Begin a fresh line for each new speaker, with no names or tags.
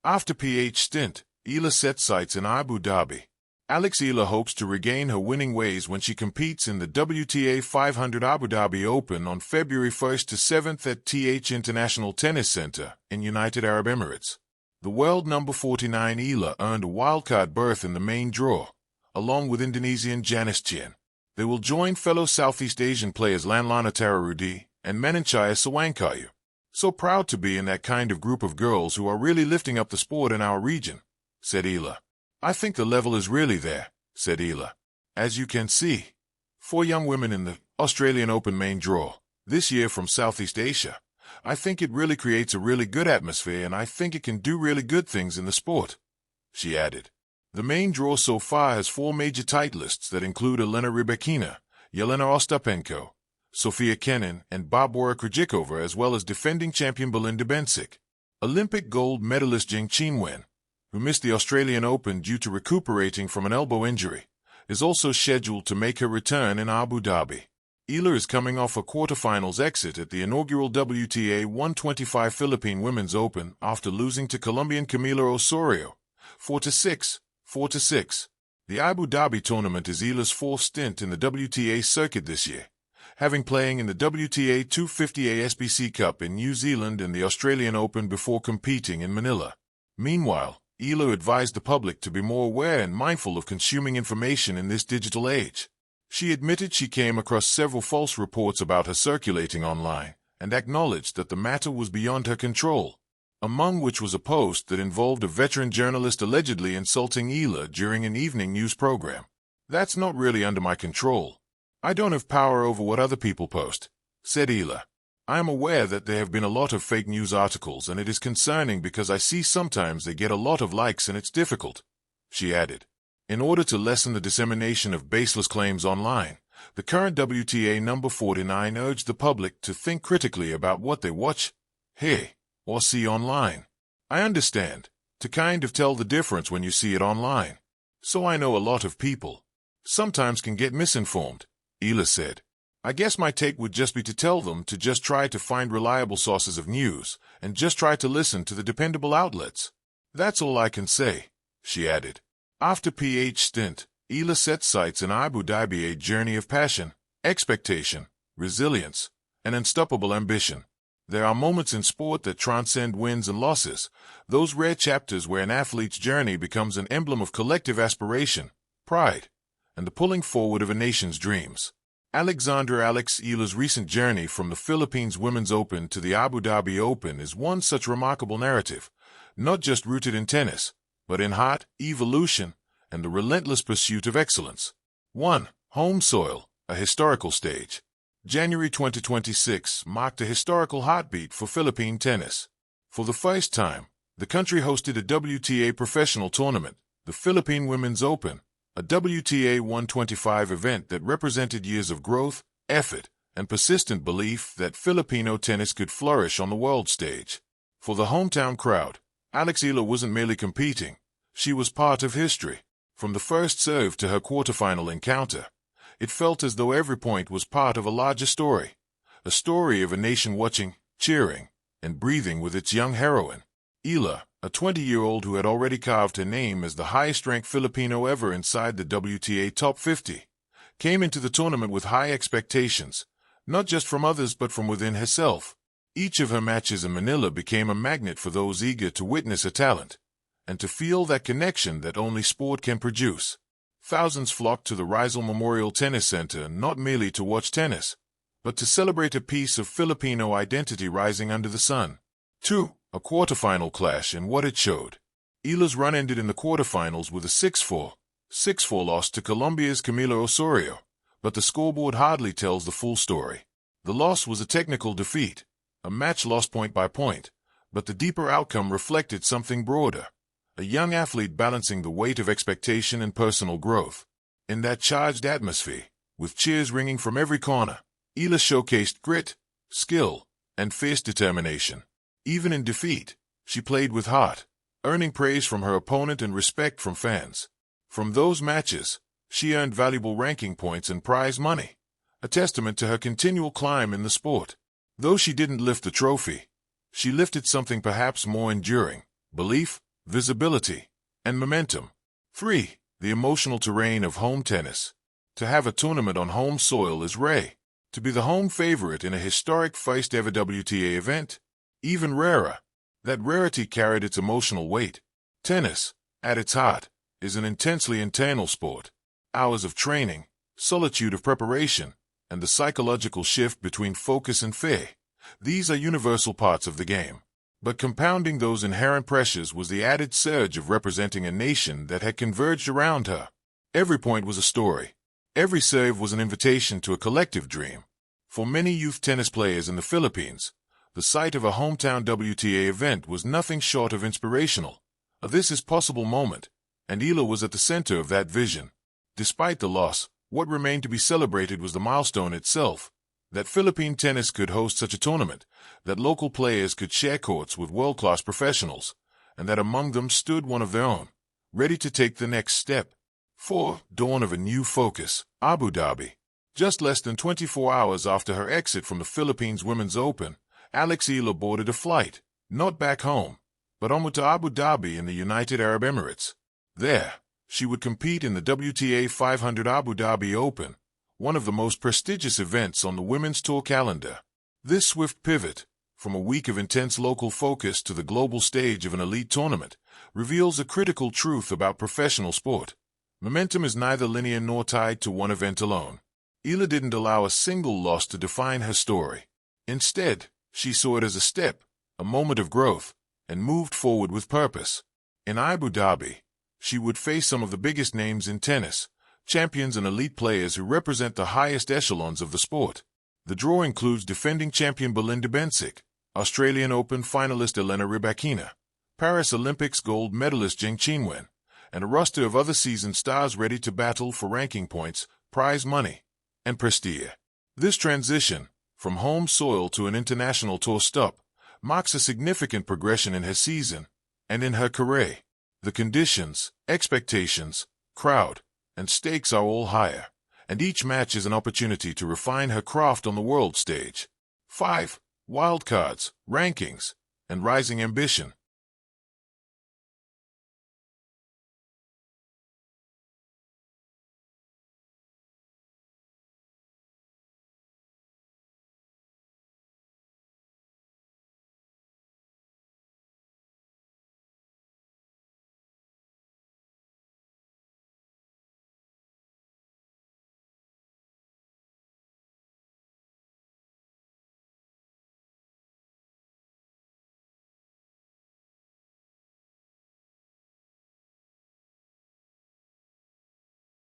After PH stint, Eala set sights in Abu Dhabi. Alex Eala hopes to regain her winning ways when she competes in the WTA 500 Abu Dhabi Open on February 1st to 7th at TH International Tennis Center in United Arab Emirates. The world number 49 Eala earned a wildcard berth in the main draw, along with Indonesian Janice Chien. They will join fellow Southeast Asian players Lanlana Tararudi and Menenchaya Sawangkayu. So proud to be in that kind of group of girls who are really lifting up the sport in our region, said Eala. I think the level is really there, said Eala. As you can see, 4 young women in the Australian Open main draw this year from Southeast Asia. I think it really creates a really good atmosphere, and I think it can do really good things in the sport, she added. The main draw so far has 4 major titleists that include Elena Rybakina, Yelena Ostapenko, Sofia Kenin, and Barbora Krejcikova, as well as defending champion Belinda Bencic. Olympic gold medalist Jing Qinwen, who missed the Australian Open due to recuperating from an elbow injury, is also scheduled to make her return in Abu Dhabi. Eala is coming off a quarterfinals exit at the inaugural WTA 125 Philippine Women's Open after losing to Colombian Camila Osorio 4-6, 4-6. The Abu Dhabi tournament is Eala's 4th stint in the WTA circuit this year, having playing in the WTA 250 ASBC Cup in New Zealand and the Australian Open before competing in Manila. Meanwhile, Eala advised the public to be more aware and mindful of consuming information in this digital age. She admitted she came across several false reports about her circulating online and acknowledged that the matter was beyond her control, among which was a post that involved a veteran journalist allegedly insulting Eala during an evening news program. That's not really under my control. I don't have power over what other people post, said Eala. I am aware that there have been a lot of fake news articles, and it is concerning because I see sometimes they get a lot of likes and it's difficult, she added. In order to lessen the dissemination of baseless claims online, the current WTA number 49 urged the public to think critically about what they watch, hear, or see online. I understand, to kind of tell the difference when you see it online. So I know a lot of people sometimes can get misinformed, Eala said. I guess my take would just be to tell them to just try to find reliable sources of news and just try to listen to the dependable outlets. That's all I can say, she added. After PH stint, Eala set sights in Abu Dhabi, a journey of passion, expectation, resilience, and unstoppable ambition. There are moments in sport that transcend wins and losses, those rare chapters where an athlete's journey becomes an emblem of collective aspiration, pride, and the pulling forward of a nation's dreams. Alexandra Alex Eala's recent journey from the Philippines Women's Open to the Abu Dhabi Open is one such remarkable narrative, not just rooted in tennis, but in heart, evolution, and the relentless pursuit of excellence. 1. Home soil, a historical stage. January 2026 marked a historical heartbeat for Philippine tennis. For the first time, the country hosted a WTA professional tournament, the Philippine Women's Open, a WTA 125 event that represented years of growth, effort, and persistent belief that Filipino tennis could flourish on the world stage. For the hometown crowd, Alex Eala wasn't merely competing, she was part of history. From the first serve to her quarterfinal encounter, it felt as though every point was part of a larger story, a story of a nation watching, cheering, and breathing with its young heroine. Eala, a 20-year-old who had already carved her name as the highest-ranked Filipino ever inside the WTA Top 50, came into the tournament with high expectations, not just from others but from within herself. Each of her matches in Manila became a magnet for those eager to witness her talent, and to feel that connection that only sport can produce. Thousands flocked to the Rizal Memorial Tennis Center not merely to watch tennis, but to celebrate a piece of Filipino identity rising under the sun. 2. A quarterfinal clash and what it showed. Eala's run ended in the quarterfinals with a 6-4, 6-4 loss to Colombia's Camila Osorio, but the scoreboard hardly tells the full story. The loss was a technical defeat, a match lost point by point, but the deeper outcome reflected something broader, a young athlete balancing the weight of expectation and personal growth. In that charged atmosphere, with cheers ringing from every corner, Eala showcased grit, skill, and fierce determination. Even in defeat, she played with heart, earning praise from her opponent and respect from fans. From those matches, she earned valuable ranking points and prize money, a testament to her continual climb in the sport. Though she didn't lift the trophy, she lifted something perhaps more enduring: belief, visibility, and momentum. 3. The emotional terrain of home tennis. To have a tournament on home soil is rare. To be the home favorite in a historic first-ever WTA event, even rarer. That rarity carried its emotional weight. Tennis, at its heart, is an intensely internal sport. Hours of training, solitude of preparation, and the psychological shift between focus and fear. These are universal parts of the game. But compounding those inherent pressures was the added surge of representing a nation that had converged around her. Every point was a story. Every serve was an invitation to a collective dream. For many youth tennis players in the Philippines, the sight of a hometown WTA event was nothing short of inspirational. A "this is possible" moment, and Eala was at the center of that vision. Despite the loss, what remained to be celebrated was the milestone itself. That Philippine tennis could host such a tournament, that local players could share courts with world-class professionals, and that among them stood one of their own, ready to take the next step. 4. Dawn of a new focus. Abu Dhabi. Just less than 24 hours after her exit from the Philippines Women's Open, Alex Eala boarded a flight, not back home, but on to Abu Dhabi in the United Arab Emirates. There, she would compete in the WTA 500 Abu Dhabi Open, one of the most prestigious events on the women's tour calendar. This swift pivot, from a week of intense local focus to the global stage of an elite tournament, reveals a critical truth about professional sport. Momentum is neither linear nor tied to one event alone. Eala didn't allow a single loss to define her story. Instead, she saw it as a step, a moment of growth, and moved forward with purpose. In Abu Dhabi, she would face some of the biggest names in tennis, champions and elite players who represent the highest echelons of the sport. The draw includes defending champion Belinda Bencic, Australian Open finalist Elena Rybakina, Paris Olympics gold medalist Zheng Qinwen, and a roster of other seasoned stars ready to battle for ranking points, prize money, and prestige. This transition, from home soil to an international tour stop, marks a significant progression in her season and in her career. The conditions, expectations, crowd, and stakes are all higher, and each match is an opportunity to refine her craft on the world stage. 5. Wildcards, rankings, and rising ambition.